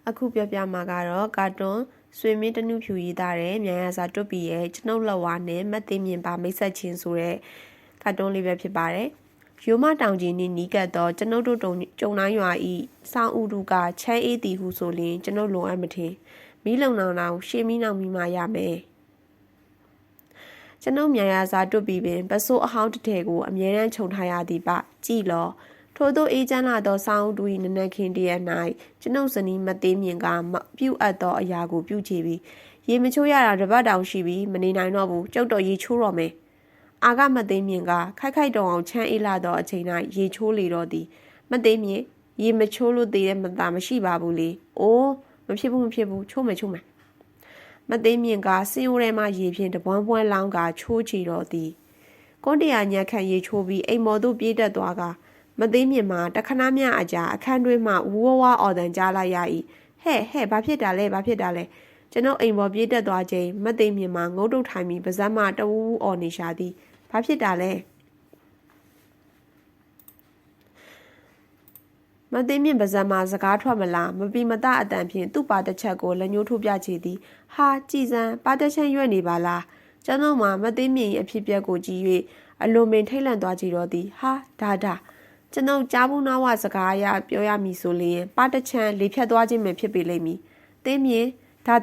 အခုပြောပြမှာကတော့ကာတွန်းဆွေမင်းတနုဖြူရေးသားတဲ့မြန်ရစာတွတ်ပြီးရဲ့ကျွန်ုပ်လက်ဝါးနဲ့မတ်သိမြင်ပါမိတ်ဆက်ချင်းဆိုတဲ့ကာတွန်းလေးပဲဖြစ်ပါတယ်။ရိုးမတောင်ကြီးနီးကပ်တော့ကျွန်ုပ်တို့ကြုံတိုင်းရွာဤစောင်းဥတုကချမ်းအေးသည်ဟုဆိုလျင်ကျွန်ုပ်လိုအပ်မထင်မီးလုံနောင်ရှေးမီးနောင်မီမှရမယ်။ကျွန်ုပ်မြန်ရစာတွတ်ပြီးပင်ပစိုးအဟောင်းတစ်ထည်ကိုအမြဲတမ်းခြုံထားရသည်ပကြည်လောထို့သောအေးချမ်းလာသောဆောင်းတူ၏နနက်ခင်းတရက်၌ကျွန်ုပ်ဇနီးမသေးမြင်ကပြုတ်အပ်သောအရာကိုပြုတ်ချပြီးရေမချိုးရတာတပတ်တောင်ရှိပြီးမနေနိုင်တော့ဘူးကျုပ်တော့ရေချိုးတော့မယ်အာကမသေးမြင်ကခိုက်ခိုက်တုံအောင်ချမ်းအေးလာသောအချိန်၌ရေချိုးလေတော့သည်မသေးမြင်ရေမချိုးလို့သေးတဲ့မသားမရှိပါဘူးလေအိုးမဖြစ်ဘူးချိုးမယ်မသေးမြင်ကစင်ရိုးထဲမှရေဖြင့်တပွန်းပွန်းလောင်းကချိုးချီတော့သည်ကွန်တရာညက်ခန့်ရေချိုးပြီးအိမ်မော်သို့ပြေးတက်သွားကမသေးမြင်မှာတခဏမြအကြာအခန်းတွင်းမှဝူဝါအော်တန်ကြားလိုက်ရ၏ဟဲ့ဘာဖြစ်တာလဲကျွန်ုပ်အိမ်ပေါ်ပြေးတက်သွားချိန်မသေးမြင်မှာငုတ်တုတ်ထိုင်ပြီးပါဇက်မှတဝူးအော်နေရှာသည်ဘာဖြစ်တာလဲမသေးမြင်ပါဇက်မှစကားထွက်မလားမပီမတအတန်ဖြင့်သူ့ပါတစ်ချက်ကိုလက်ညှိုးထိုးပြချေသည်ဟာကြည်စံပါတစ်ချက်ရွက်နေပါလားကျွန်တော်မှမသေးမြင်၏အဖြစ်ပြက်ကိုကြည့်၍အလွန်ပင်ထိတ်လန့်သွားကြတော့သည်ဟာဒါကျွန်ုပ်ကြားဘူးနာဝစကားအရပြောရမည်ဆိုလျင်ပါတချမ်းလေဖြတ်သွားခြင်းပဲဖြစ်ပေလိမ့်မည်။သိမြင်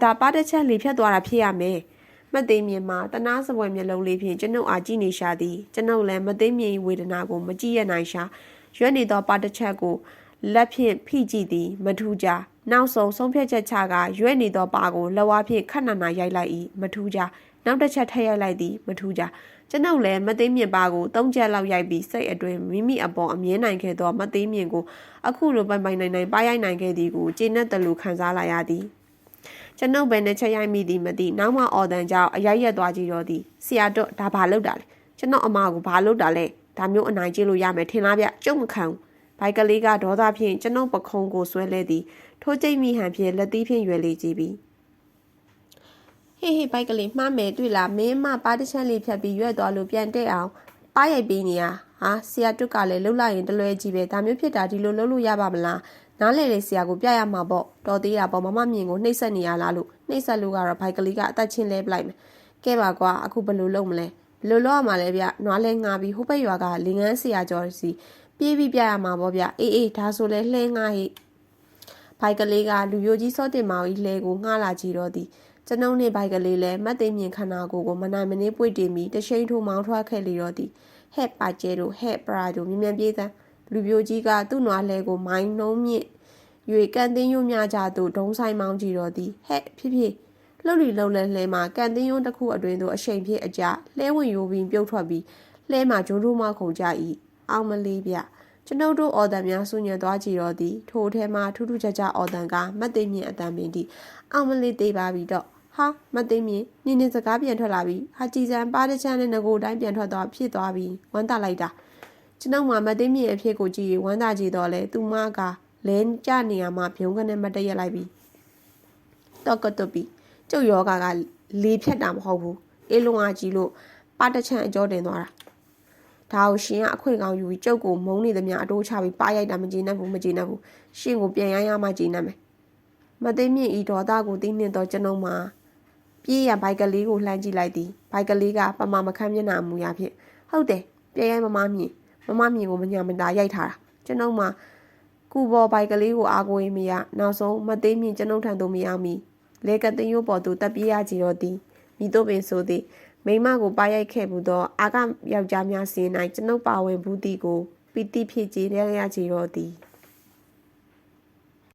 ဒါပါတချမ်းလေဖြတ်သွားတာဖြစ်ရမယ်။မသိမြင်မှာတနာစပွဲမျက်လုံးလေးဖြင့်ကျွန်ုပ်အားကြည့်နေရှာသည်။ကျွန်ုပ်လည်းမသိမြင်ဝေဒနာကိုမကြည့်ရနိုင်ရှာ။ရွက်နေသောပါတချက်ကိုလက်ဖြင့်ဖိကြည့်သည်မထူးကြ။နောက်ဆုံးဖြတ်ချက်ချကရွက်နေသောပါကိုလက်ဝါးဖြင့်ခဏနာရိုက်လိုက်၏မထူးကြ။နောက်တစ်ချက်ထည့်ရိုက်လိုက်သည်မထူးကြ။ကျွန်ုပ်လည်းမသိမြင်ပါကို၃ချက်လောက်ရိုက်ပြီးစိတ်အတွင်းမိမိအပေါ်အမြင်နိုင်ခဲ့သောမသိမြင်ကိုအခုလိုပိုင်နိုင်ပါရိုက်နိုင်ခဲ့သည်ကိုကျေနပ်တယ်လို့ခံစားလာရသည်ကျွန်ုပ်ပဲနဲ့ချက်ရိုက်မိသည်မသိနောက်မှအော်တန်ကြောင့်အရိုက်ရက်သွားကြည့်တော့သည်ဆရာတော့ဒါဘာလုပ်တာလဲကျွန်တော်အမကိုဘာလုပ်တာလဲဒါမျိုးအနိုင်ကျင့်လို့ရမယ်ထင်လားဗျကျုံမခံဘူးဘိုက်ကလေးကဒေါသဖြင့်ကျွန်ုပ်ပခုံးကိုဆွဲလဲသည်ထိုးကျိတ်မိဟန်ဖြင့်လက်သီးဖြင့်ရွယ်လေကြည့်ပြီးဟေးဘိုက်ကလေးမှားမယ်တွေ့လားမင်းမပါတချမ်းလေးဖြတ်ပြီးရွက်သွားလို့ပြန်တက်အောင်ပါရိုက်ပေးနေရဟာဆရာတွက်ကလည်းလှုပ်လိုက်ရင်တလွဲကြီးပဲဒါမျိုးဖြစ်တာဒီလိုလှုပ်လို့ရပါမလားနားလေဆရာကိုပြရမှာပေါ့တော်သေးတာပေါ့မမမြင်ကိုနှိမ့်ဆက်နေရလားလို့နှိမ့်ဆက်လို့ကတော့ဘိုက်ကလေးကအသက်ချင်းလဲပလိုက်မယ်ကဲပါကွာအခုဘယ်လိုလုပ်မလဲဘယ်လိုလုပ်ရမှာလဲဗျနွားလဲငါပြီးဟိုဘက်ရွာကလင်ငန်းဆရာကျော်စီပြေးပြီးပြရမှာပေါ့ဗျအေးဒါဆိုလဲလှဲငါဟိဘိုက်ကလေးကလူမျိုးကြီးစောတင်မောင်ကြီးလှဲကိုငှားလာကြည့်တော့သည်ကျွန်ုပ်နှင့်ဘိုက်ကလေးလည်းမတ်သိမြင်ခန္ဓာကိုယ်ကိုမနိုင်မနှင်းပွေ့တင်ပြီးတရှိန်ထိုးမောင်းထွက်ခဲ့လေတော့သည်ဟဲ့ပါကျဲတို့ဟဲ့ပရာတို့မြင်ပြေးသံလူပြိုကြီးကသူ့နွားလဲကိုမိုင်းနှုံးမြင့်၍ကန်တင်းရုံများကြသို့ဒုံဆိုင်မောင်းကြည့်တော့သည်ဟဲ့ဖြည်းလှုပ်လဲမှာကန်တင်းရုံတစ်ခုအတွင်းသို့အရှိန်ဖြင့်အကြလှဲဝင်ရိုးပြီးပြုတ်ထွက်ပြီးလှဲမှာဂျုံထိုးမခုန်ကြ၏အောင်မလေးဗျကျွန်ုပ်တို့အော်တန်များဆူညံသွားကြည့်တော့သည်ထိုထဲမှာထူးထူးခြားခြားအော်တန်ကမတ်သိမြင်အတန်ပင်သည်အောင်မလေးသေးပါပြီတော့ဟာမသိမြင်နင်းစကားပြန်ထွက်လာပြီဟာကြည်စံပါတချမ်းနဲ့ငကိုတိုင်းပြန်ထွက်သွားဖြစ်သွားပြီဝမ်းသာလိုက်တာကျွန်ုပ်မှမသိမြင်အဖြစ်ကိုကြည့်ဝမ်းသာကြည့်တော့လဲသူမကလဲကြနေရမှဘုံကနေမတည့်ရလိုက်ပြီတော့ကတုတ်ပြီကျုပ်ယောဂကလေဖြတ်တာမဟုတ်ဘူးအေးလုံးအားကြီးလို့ပါတချမ်းအကျော်တင်သွားတာဒါကိုရှင်ကအခွင့်ကောင်းယူပြီးကျုပ်ကိုမုန်းနေသမျှအတိုးချပြီးပါရိုက်တာမကျေနပ်ဘူးရှင်ကိုပြန်ရမှကျေနပ်မယ်မသိမြင်ဤဒေါသကိုသိနှင့်တော့ကျွန်ုပ်မှာပြေးရဘိုက်ကလေးကိုလှမ်းကြည့်လိုက်သည်ဘိုက်ကလေးကပမာမခမ်းမျက်နှာမူရဖြင့်ဟုတ်တယ်ပြေးရိုက်မမမြင်ကိုမညာမတာရိုက်ထားတာကျွန်ုပ်မှာကူပေါ်ဘိုက်ကလေးကိုအားကိုးရင်မရနောက်ဆုံးမသိမြင်ကျွန်ုပ်ထံသို့မရောက်မီလေကသိန်းရိုးပေါ်သို့တက်ပြေးရကြတော့သည်မိတို့ပင်ဆိုသည်မိမကိုပါရိုက်ခဲ့ဘူးသောအာကယောက်ျားများစီ၌ကျွန်ုပ်ပါဝင်ဘူးသည်ကိုပီတိဖြစ်ကြည်ရကြတော့သည်